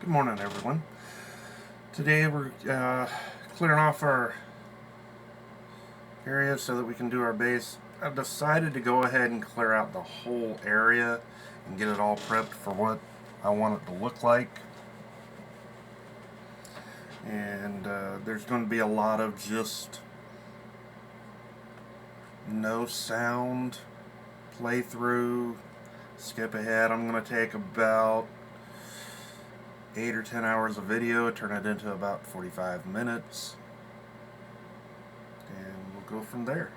Good morning, everyone. Today we're clearing off our area so that we can do our base. I've decided to go ahead and clear out the whole area and get it all prepped for what I want it to look like. And there's going to be a lot of just no sound playthrough, skip ahead. I'm going to take about 8 or 10 hours of video, turn it into about 45 minutes, and we'll go from there.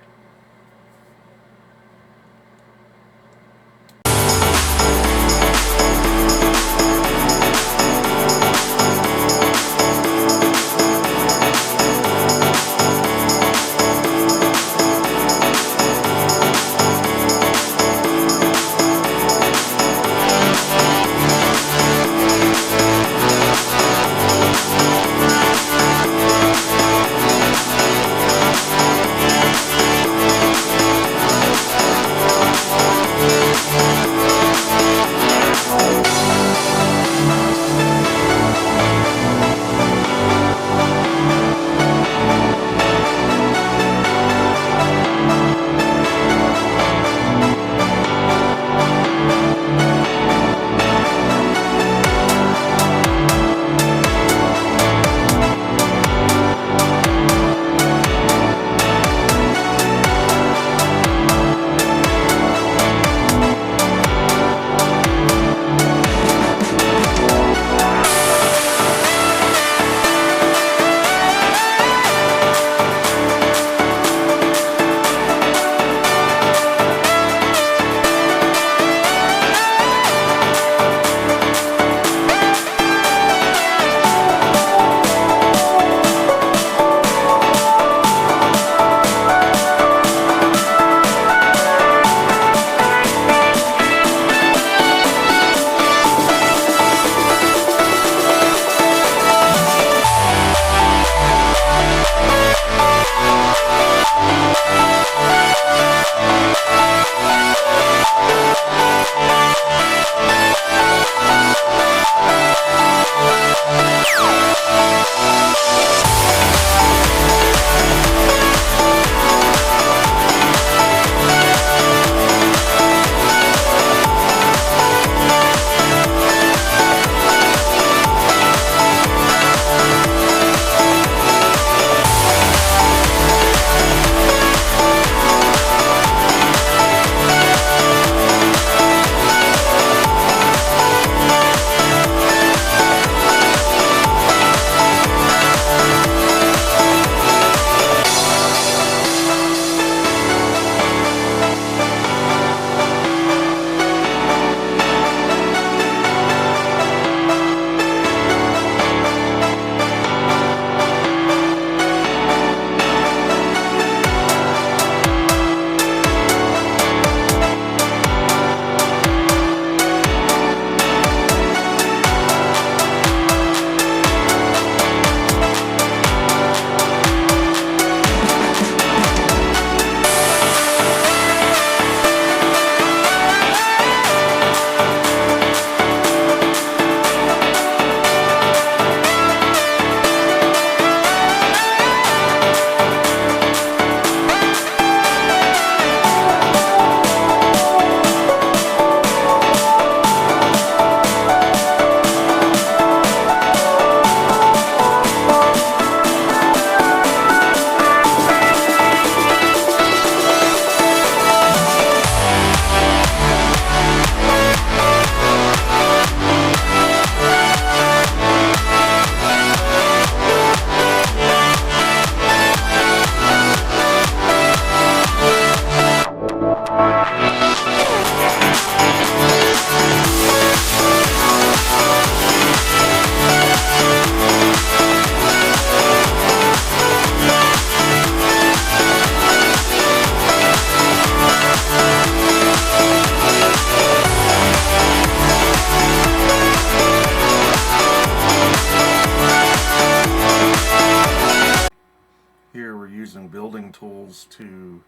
Here we're using building tools to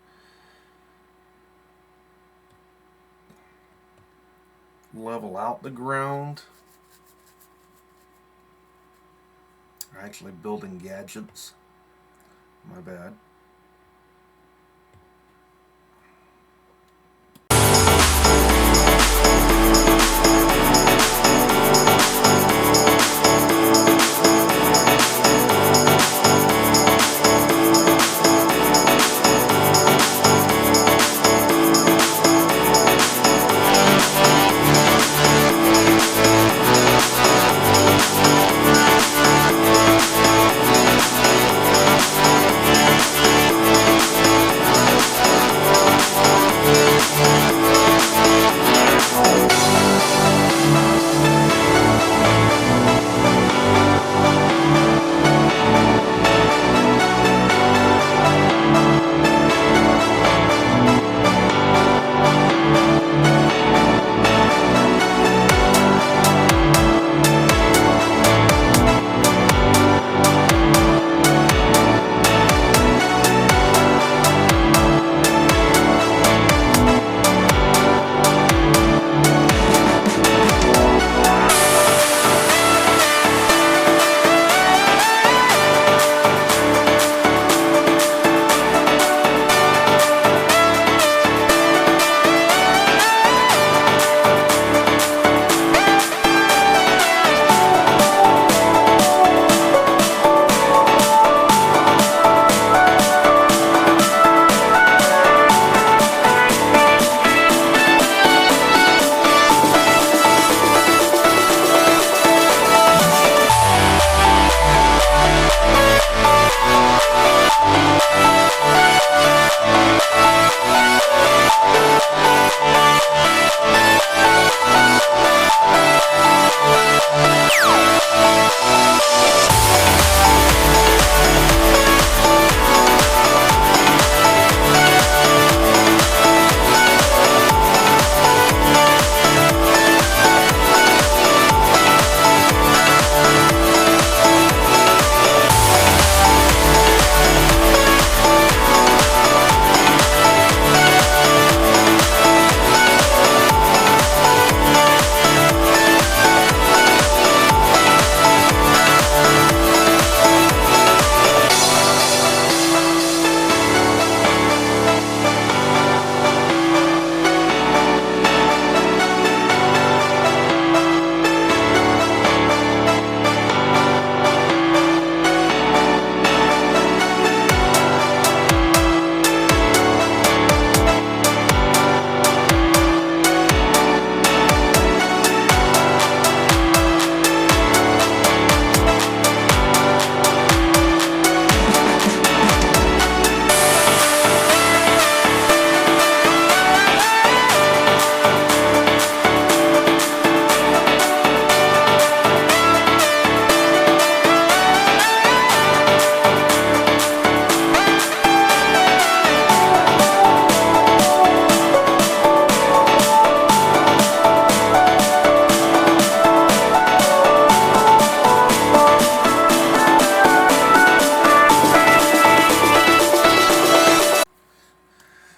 level out the ground. Actually building gadgets. My bad.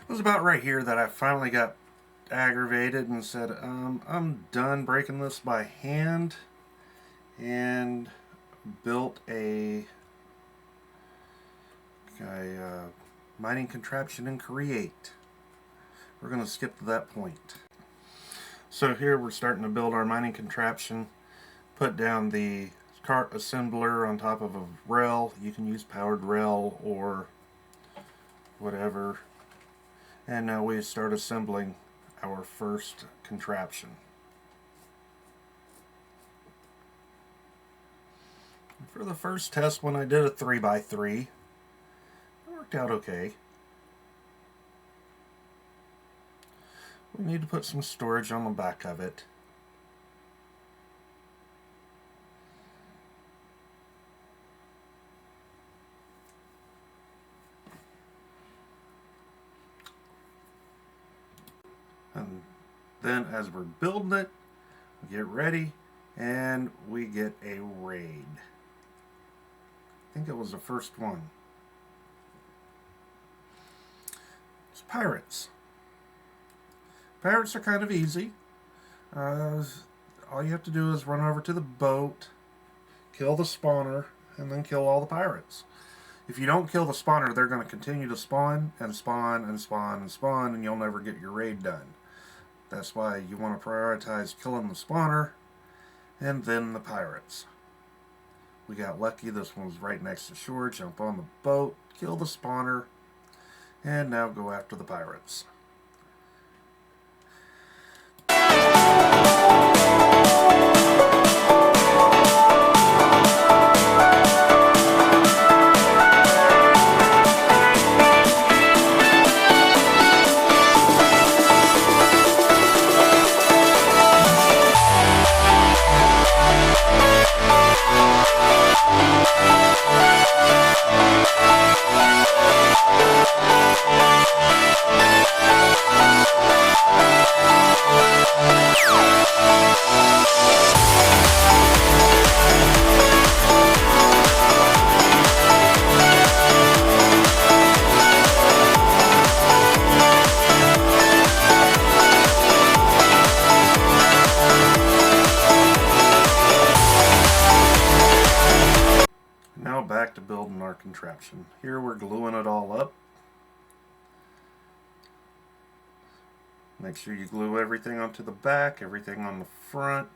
It was about right here that I finally got aggravated and said, I'm done breaking this by hand, and built a mining contraption in Create. We're going to skip to that point. So here we're starting to build our mining contraption. Put down the cart assembler on top of a rail. You can use powered rail or whatever. And now we start assembling our first contraption. For the first test, when I did a 3x3, it worked out okay. We need to put some storage on the back of it. And then as we're building it, we get ready and we get a raid. I think it was the first one. It's pirates. Pirates are kind of easy. All you have to do is run over to the boat, kill the spawner, and then kill all the pirates. If you don't kill the spawner, they're going to continue to spawn and spawn and spawn and spawn, and you'll never get your raid done. That's why you want to prioritize killing the spawner and then the pirates. We got lucky. This one was right next to shore. Jump on the boat, kill the spawner, and now go after the pirates. Now back to building our contraption. Here we're gluing it all up. Make sure you glue everything onto the back, everything on the front.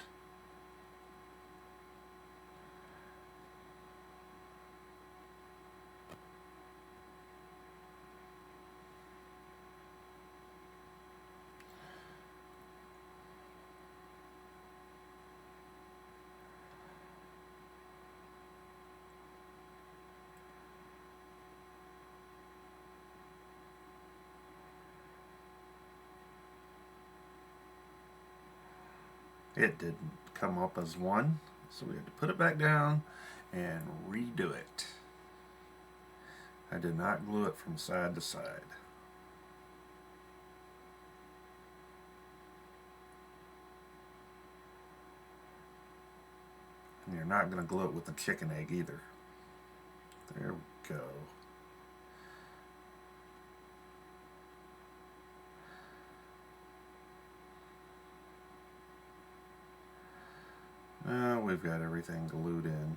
It didn't come up as one, so we had to put it back down and redo it. I did not glue it from side to side. And you're not going to glue it with the chicken egg either. There we go. Now we've got everything glued in.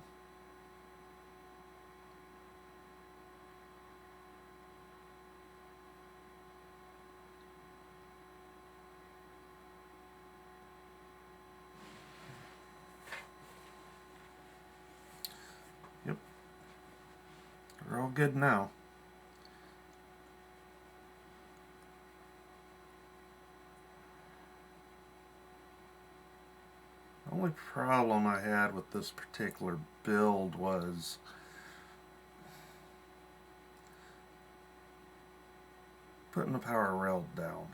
Yep. We're all good now. The only problem I had with this particular build was putting the power rail down.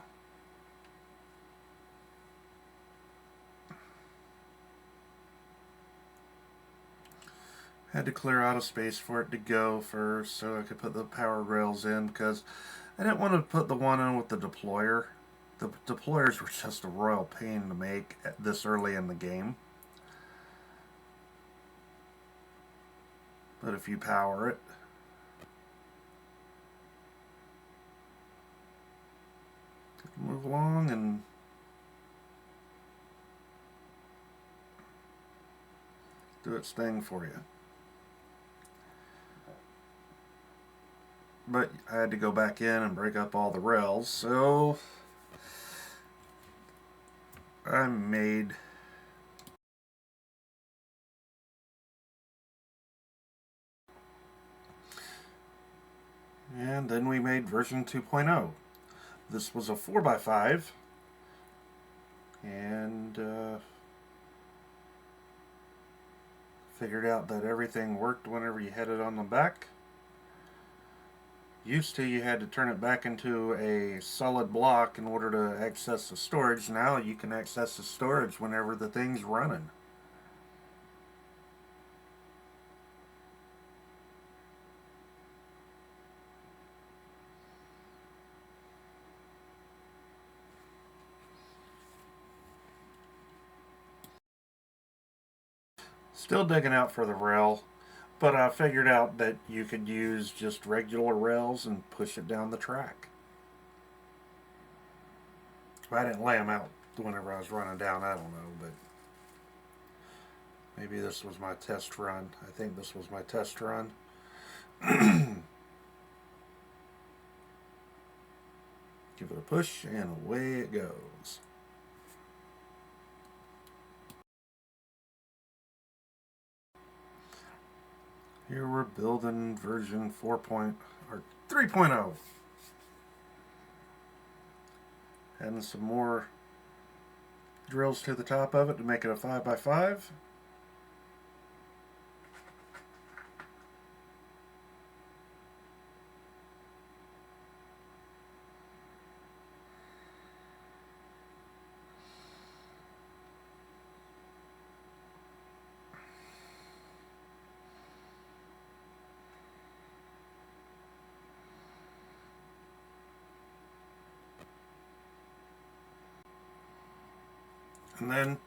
Had to clear out a space for it to go first so I could put the power rails in, because I didn't want to put the one in with the deployer. The deployers were just a royal pain to make this early in the game. But if you power it, move along and do its thing for you. But I had to go back in and break up all the rails, so I made and then we made version 2.0. This was a 4x5 and figured out that everything worked whenever you had it on the back. Used to, you had to turn it back into a solid block in order to access the storage. Now you can access the storage whenever the thing's running. Still digging out for the rail, but I figured out that you could use just regular rails and push it down the track. I didn't lay them out whenever I was running down, I don't know, but Maybe this was my test run. I think this was my test run. Give it a push and away it goes. Here we're building version 3.0. Adding some more drills to the top of it to make it a 5x5. And then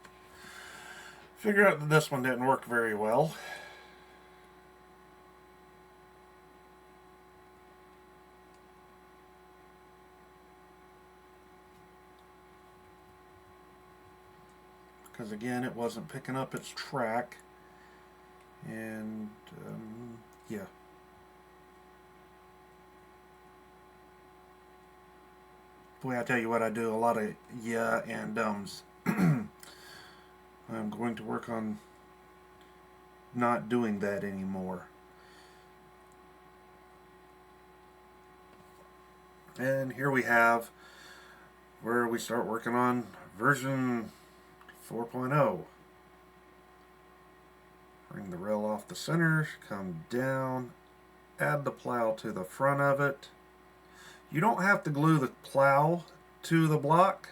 figure out that this one didn't work very well. Because again, it wasn't picking up its track. And yeah. Boy, I tell you what, I do a lot of yeah and dumbs. I'm going to work on not doing that anymore. And here we have where we start working on version 4.0. Bring the rail off the center, come down, add the plow to the front of it. You don't have to glue the plow to the block,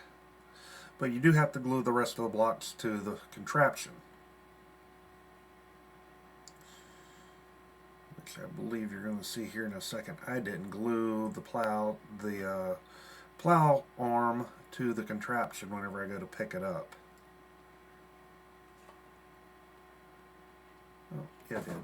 but you do have to glue the rest of the blocks to the contraption. Which I believe you're going to see here in a second. I didn't glue the plow arm to the contraption whenever I go to pick it up. Oh, yeah, I did.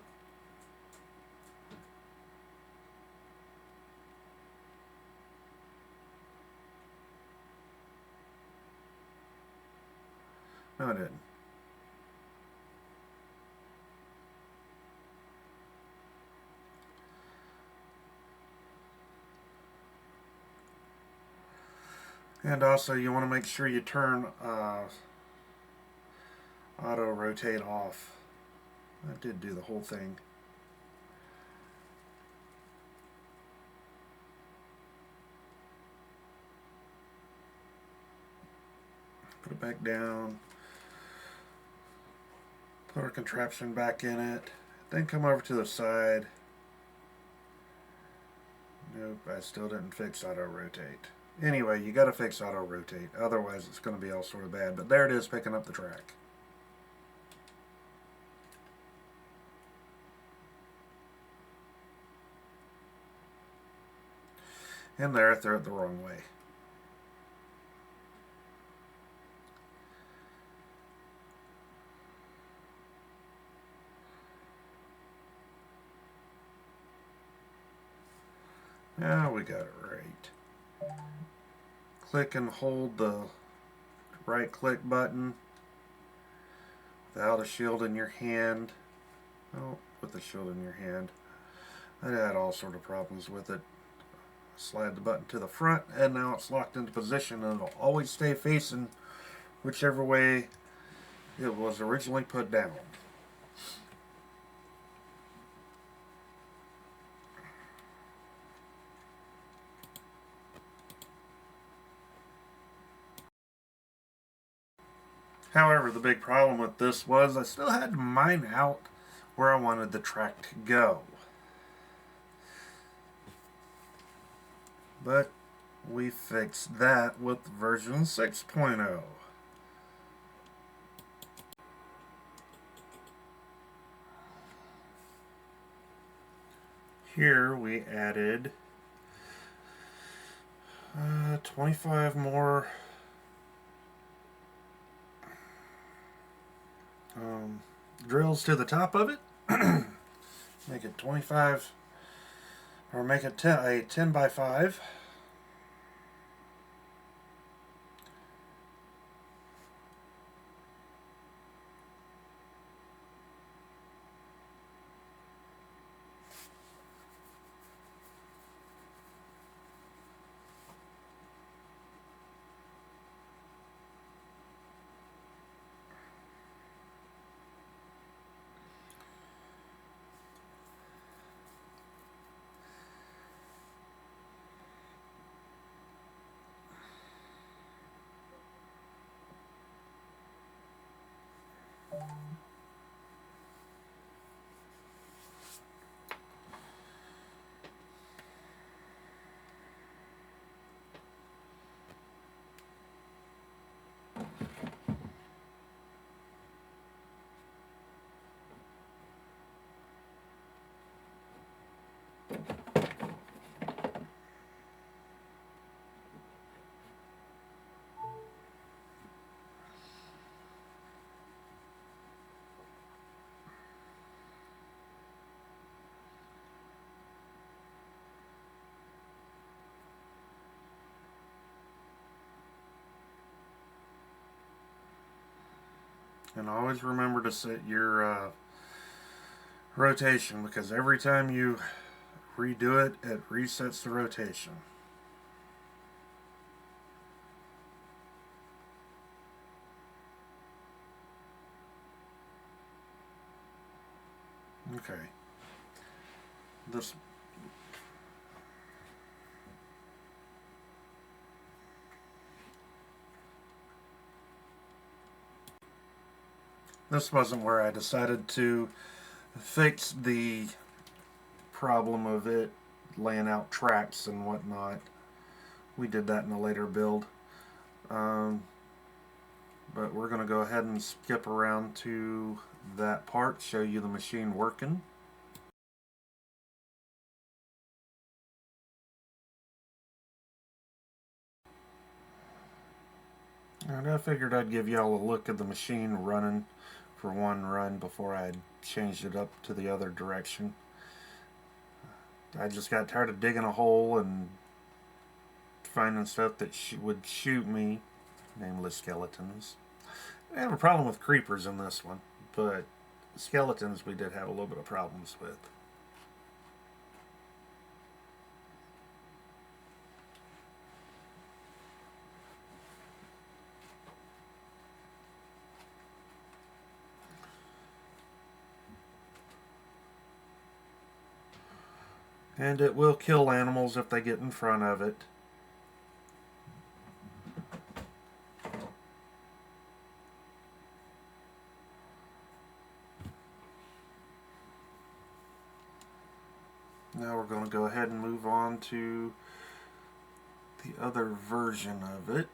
No, I didn't. And also, you want to make sure you turn auto rotate off. I did do the whole thing. Put it back down. Put our contraption back in it. Then come over to the side. Nope, I still didn't fix auto rotate. Anyway, you got to fix auto rotate. Otherwise, it's going to be all sort of bad. But there it is, picking up the track. And there, I threw it the wrong way. Now we got it right. Click and hold the right click button without a shield in your hand. Oh, with the shield in your hand. I had all sort of problems with it. Slide the button to the front and now it's locked into position and it'll always stay facing whichever way it was originally put down. However, the big problem with this was I still had to mine out where I wanted the track to go. But we fixed that with version 6.0. Here we added 25 more drills to the top of it. Make it 25, or make it a 10 by 5. And always remember to set your rotation, because every time you redo it, it resets the rotation. Okay. This wasn't where I decided to fix the problem of it laying out tracks and whatnot. We did that in a later build. But we're going to go ahead and skip around to that part, show you the machine working. And I figured I'd give y'all a look at the machine running for one run before I changed it up to the other direction. I just got tired of digging a hole and finding stuff that would shoot me, nameless skeletons. I have a problem with creepers in this one, but skeletons we did have a little bit of problems with. And it will kill animals if they get in front of it. Now we're going to go ahead and move on to the other version of it.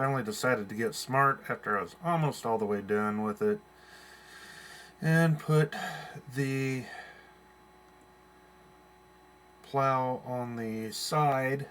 finally decided to get smart after I was almost all the way done with it and put the plow on the side.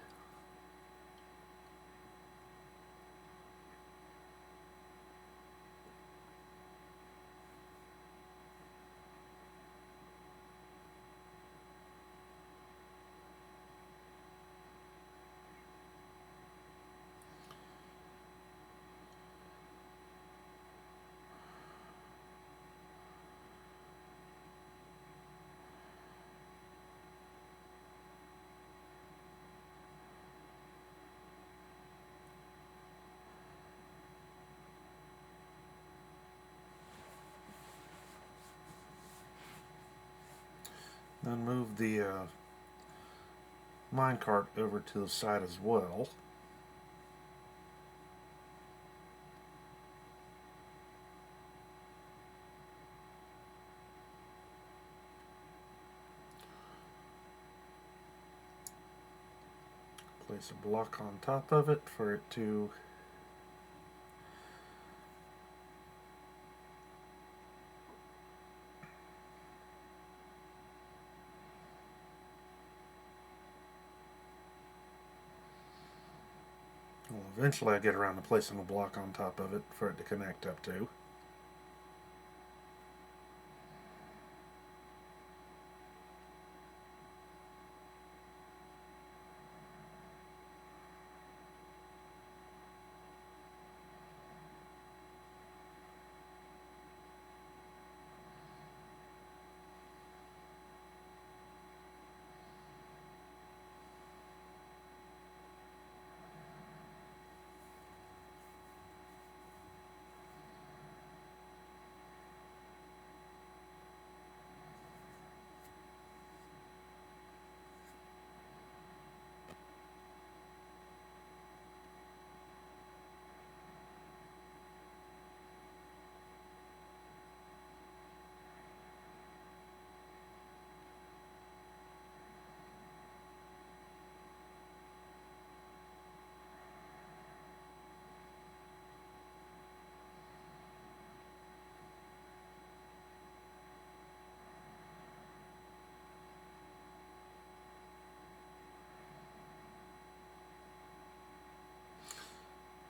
Then move the minecart over to the side as well. Place a block on top of it for it to well, eventually I get around to placing a block on top of it for it to connect up to.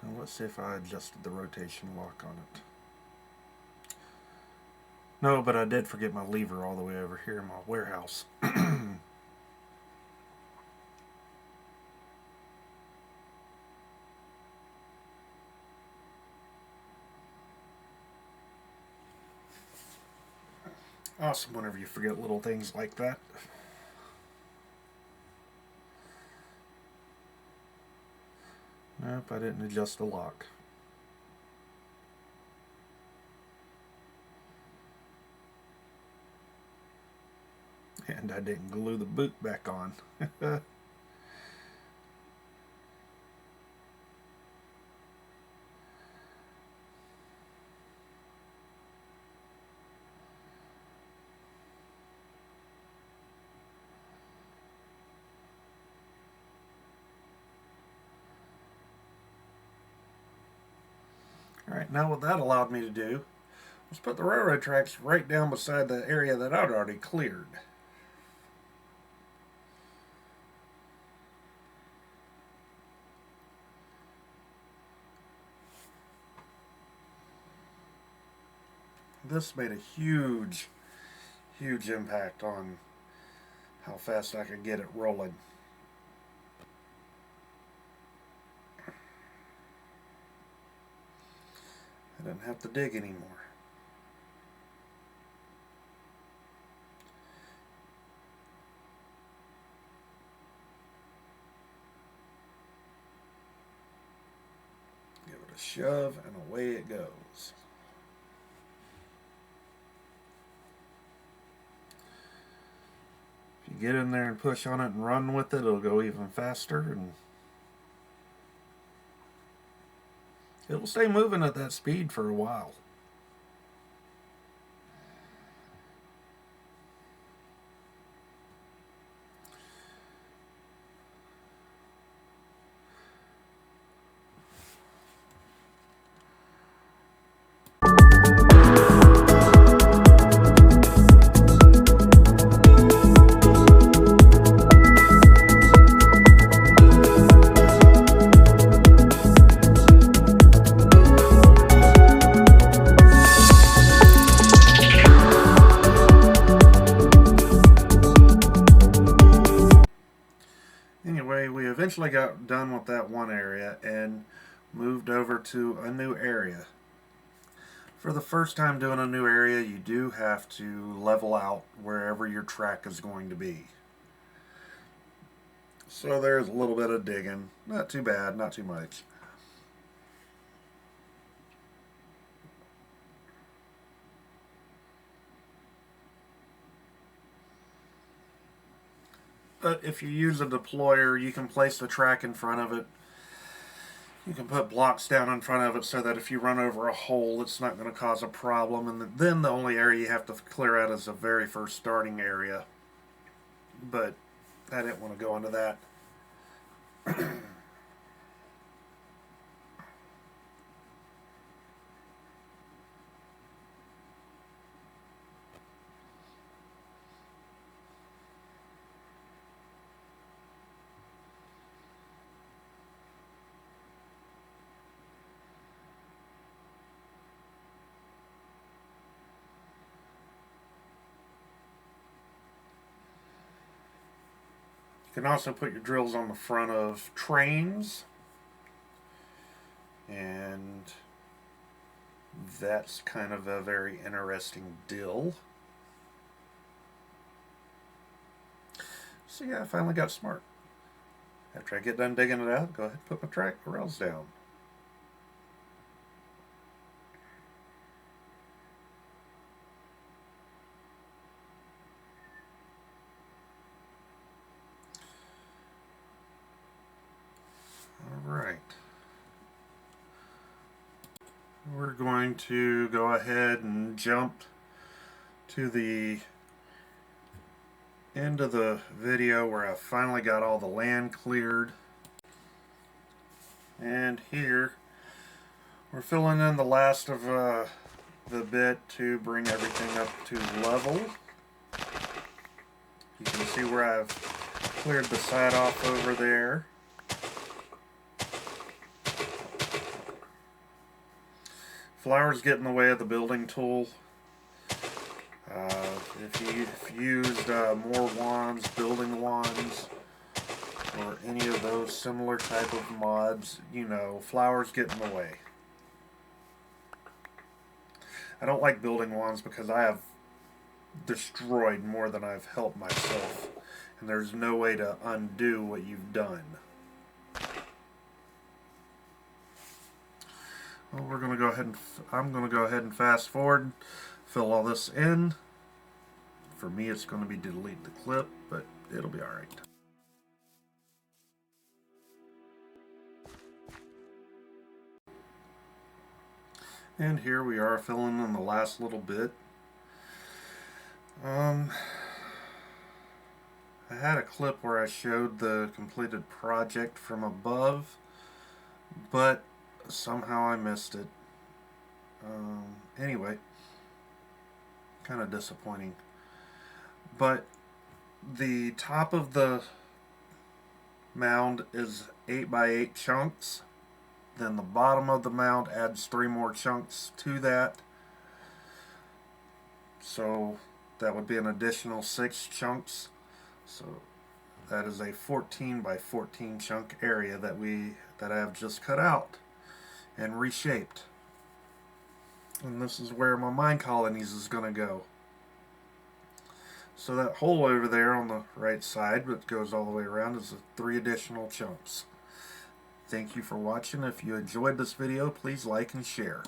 Now let's see if I adjusted the rotation lock on it. No, but I did forget my lever all the way over here in my warehouse. Awesome whenever you forget little things like that. Nope, I didn't adjust the lock. And I didn't glue the boot back on. Alright, now what that allowed me to do was put the railroad tracks right down beside the area that I'd already cleared. This made a huge impact on how fast I could get it rolling. I didn't have to dig anymore. Give it a shove and away it goes. If you get in there and push on it and run with it, it'll go even faster, and it will stay moving at that speed for a while. eventually got done with that one area and moved over to a new area. For the first time doing a new area, you do have to level out wherever your track is going to be. So there's a little bit of digging. Not too bad, not too much. But if you use a deployer, you can place the track in front of it. You can put blocks down in front of it so that if you run over a hole, it's not going to cause a problem. And then the only area you have to clear out is the very first starting area. But I didn't want to go into that. You can also put your drills on the front of trains, and that's kind of a very interesting deal. So yeah, I finally got smart. After I get done digging it out, go ahead and put my track rails down. Alright. We're going to go ahead and jump to the end of the video where I finally got all the land cleared. And here we're filling in the last of the bit to bring everything up to level. You can see where I've cleared the side off over there. Flowers get in the way of the building tool. If you've used more wands, building wands, or any of those similar type of mods, you know, flowers get in the way. I don't like building wands because I have destroyed more than I've helped myself, and there's no way to undo what you've done. Well, we're going to go ahead and I'm going to go ahead and fast forward, fill all this in. For me, it's going to be delete the clip, but it'll be alright. And here we are filling in the last little bit. I had a clip where I showed the completed project from above, but somehow I missed it. Anyway, kind of disappointing. But the top of the mound is 8 by 8 chunks. Then the bottom of the mound adds 3 more chunks to that. So that would be an additional 6 chunks. So that is a 14 by 14 chunk area that I have just cut out and reshaped. And this is where my Minecolonies is going to go. So that hole over there on the right side, that goes all the way around, is 3 additional chunks. Thank you for watching. If you enjoyed this video, please like and share.